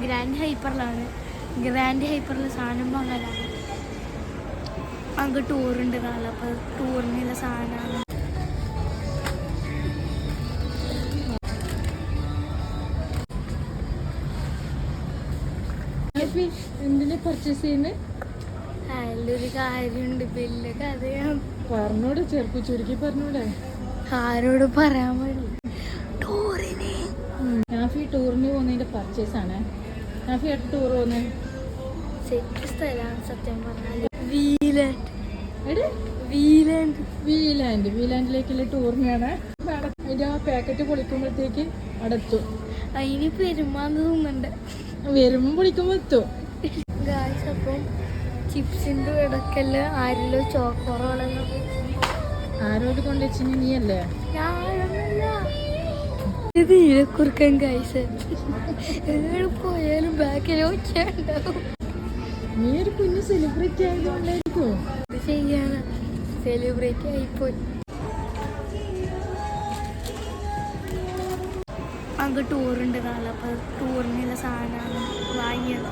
Grand ഹൈപ്പറിലാണ്. Grand ഹൈപ്പറിൽ സാധനം വാങ്ങലാണ്. അങ്ങ് ടൂറുണ്ട് നാളെ, അപ്പോൾ ടൂറിനുള്ള സാധനമാണ്. എന്തിനാ പർച്ചേസ് ചെയ്യുന്നത്? അതിലൊരു കാര്യമുണ്ട്, വലിയ കഥയാണ്. പറഞ്ഞൂടെ, ചെറുപ്പ് ചുരുക്കി പറഞ്ഞൂടെ? ആരോട് പറയാൻ പാടില്ല. ടൂറിന് നാഫി ടൂറിന് പോകുന്നതിന്റെ പർച്ചേസ് ആണ്. നാഫി ആയിട്ട് ടൂർ പോകുന്നത് സെറ്റ് സ്ഥലമാണ് സത്യം പറഞ്ഞാൽ. വീലാൻഡ് വീലാൻഡിലേക്കുള്ള ടൂറിനാണ്. അതിന്റെ ആ പാക്കറ്റ് പൊളിക്കുമ്പോഴത്തേക്ക് അടത്തും. അതിന് പെരുമാന്ന് തോന്നുന്നുണ്ട്. വരുമ്പോ പൊളിക്കുമ്പോ എത്തും. ഗായ്സ്, അപ്പം ചിപ്സിന്റെ ഇടക്കല് ആരിലോ ചോക്കോറോളെന്ന് ആരോട് കൊണ്ടുവച്ചു? നീയല്ലേ? ഇത് ഇഴക്കുറുക്കൻ ഗായ്സ്. എവിടെ പോയാലും ബാക്കിൽ ഒച്ചയുണ്ടാവും. നീ ഒരു കുഞ്ഞു സെലിബ്രിറ്റി ആയതുകൊണ്ടായിരിക്കും. ഇത് ചെയ്യാനാ, സെലിബ്രിറ്റി ആയിപ്പോയി. അങ്ങ് ടൂറുണ്ട് നാളെ, അപ്പോൾ ടൂറിനുള്ള സാധനമാണ് വാങ്ങിയത്.